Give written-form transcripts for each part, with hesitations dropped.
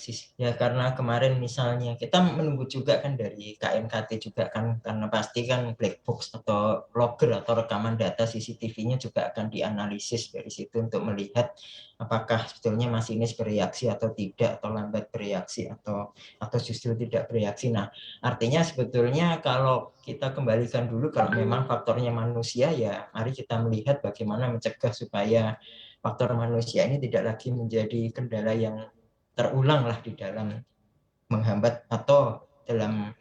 Sis. Ya karena kemarin misalnya kita menunggu juga kan dari KNKT juga kan, karena pasti kan black box atau logger atau rekaman data CCTV-nya juga akan dianalisis dari situ untuk melihat apakah sebetulnya masinis bereaksi atau tidak, atau lambat bereaksi atau justru tidak bereaksi. Nah, artinya sebetulnya kalau kita kembalikan dulu, kalau memang faktornya manusia, ya mari kita melihat bagaimana mencegah supaya faktor manusia ini tidak lagi menjadi kendala yang terulang lah di dalam menghambat atau dalam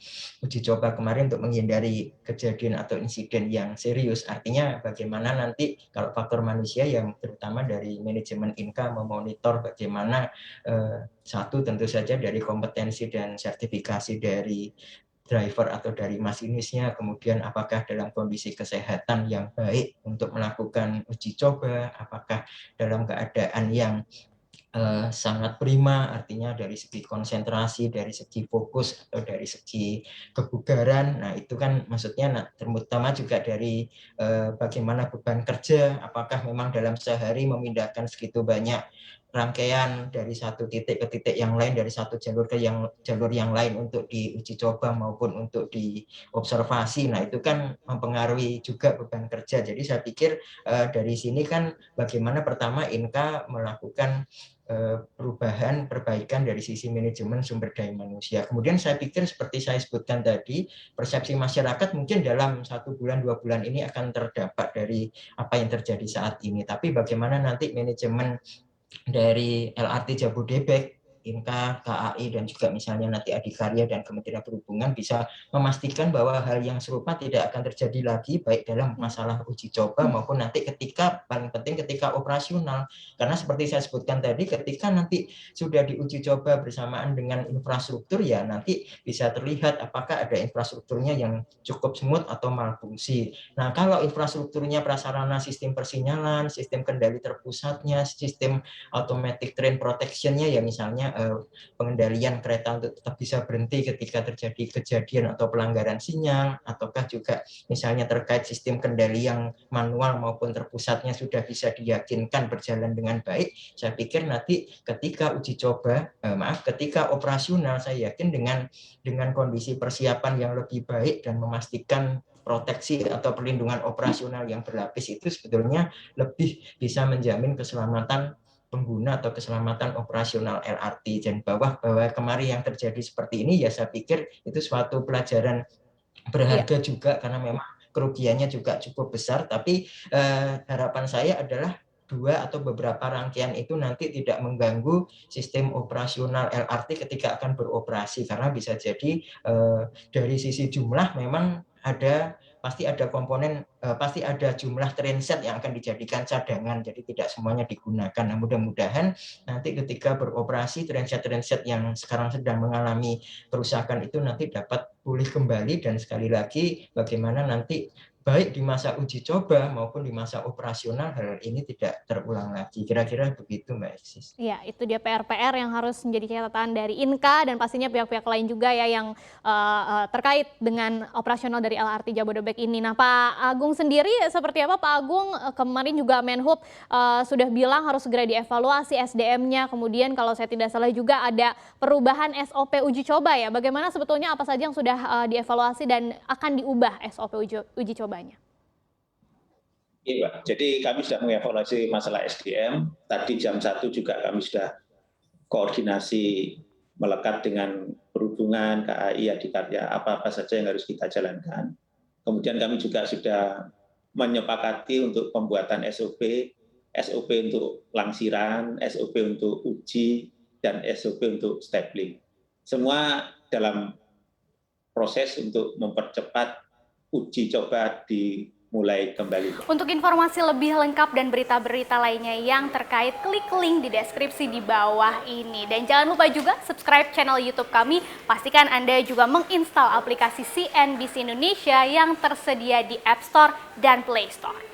uji coba kemarin untuk menghindari kejadian atau insiden yang serius. Artinya bagaimana nanti kalau faktor manusia yang terutama dari manajemen Inka memonitor bagaimana satu tentu saja dari kompetensi dan sertifikasi dari driver atau dari masinisnya, kemudian apakah dalam kondisi kesehatan yang baik untuk melakukan uji coba, apakah dalam keadaan yang sangat prima, artinya dari segi konsentrasi, dari segi fokus, atau dari segi kebugaran. Nah itu kan maksudnya terutama juga dari bagaimana beban kerja, apakah memang dalam sehari memindahkan segitu banyak rangkaian dari satu titik ke titik yang lain, dari satu jalur ke jalur yang lain untuk diuji coba maupun untuk diobservasi. Nah itu kan mempengaruhi juga beban kerja. Jadi saya pikir dari sini kan bagaimana pertama Inka melakukan perubahan, perbaikan dari sisi manajemen sumber daya manusia. Kemudian saya pikir seperti saya sebutkan tadi, persepsi masyarakat mungkin dalam 1 bulan 2 bulan ini akan terdampak dari apa yang terjadi saat ini. Tapi bagaimana nanti manajemen dari LRT Jabodebek, Inka, KAI, dan juga misalnya nanti Adikarya dan Kementerian Perhubungan bisa memastikan bahwa hal yang serupa tidak akan terjadi lagi, baik dalam masalah uji coba maupun nanti ketika, paling penting ketika operasional. Karena seperti saya sebutkan tadi, ketika nanti sudah diuji coba bersamaan dengan infrastruktur, ya nanti bisa terlihat apakah ada infrastrukturnya yang cukup smooth atau malfungsi. Nah, kalau infrastrukturnya prasarana sistem persinyalan, sistem kendali terpusatnya, sistem automatic train protection-nya, ya misalnya pengendalian kereta untuk tetap bisa berhenti ketika terjadi kejadian atau pelanggaran sinyal, ataukah juga misalnya terkait sistem kendali yang manual maupun terpusatnya sudah bisa diyakinkan berjalan dengan baik. Saya pikir nanti ketika uji coba, ketika operasional, saya yakin dengan kondisi persiapan yang lebih baik dan memastikan proteksi atau perlindungan operasional yang berlapis itu sebetulnya lebih bisa menjamin keselamatan pengguna atau keselamatan operasional LRT. Dan bahwa kemarin yang terjadi seperti ini, ya saya pikir itu suatu pelajaran berharga juga, karena memang kerugiannya juga cukup besar. Tapi harapan saya adalah dua atau beberapa rangkaian itu nanti tidak mengganggu sistem operasional LRT ketika akan beroperasi, karena bisa jadi dari sisi jumlah memang pasti ada komponen, pasti ada jumlah trainset yang akan dijadikan cadangan, jadi tidak semuanya digunakan. Nah, mudah-mudahan nanti ketika beroperasi trainset yang sekarang sedang mengalami kerusakan itu nanti dapat pulih kembali, dan sekali lagi bagaimana nanti baik di masa uji coba maupun di masa operasional hal ini tidak terulang lagi. Kira-kira begitu Mbak Isis. Iya, itu dia PR-PR yang harus menjadi catatan dari Inka dan pastinya pihak-pihak lain juga ya yang terkait dengan operasional dari LRT Jabodebek ini. Nah, Pak Agung sendiri seperti apa? Pak Agung kemarin juga Menhub sudah bilang harus segera dievaluasi SDM-nya. Kemudian kalau saya tidak salah juga ada perubahan SOP uji coba ya. Bagaimana sebetulnya apa saja yang sudah dievaluasi dan akan diubah SOP uji cobanya? Iya, Pak. Jadi kami sudah mengevaluasi masalah SDM. Tadi jam 1 juga kami sudah koordinasi melekat dengan perhubungan, KAI, Adikarya, apa-apa saja yang harus kita jalankan. Kemudian kami juga sudah menyepakati untuk pembuatan SOP untuk langsiran, SOP untuk uji, dan SOP untuk stapling. Semua dalam proses untuk mempercepat uji coba dimulai kembali. Untuk informasi lebih lengkap dan berita-berita lainnya yang terkait, klik link di deskripsi di bawah ini. Dan jangan lupa juga subscribe channel YouTube kami. Pastikan Anda juga menginstal aplikasi CNBC Indonesia yang tersedia di App Store dan Play Store.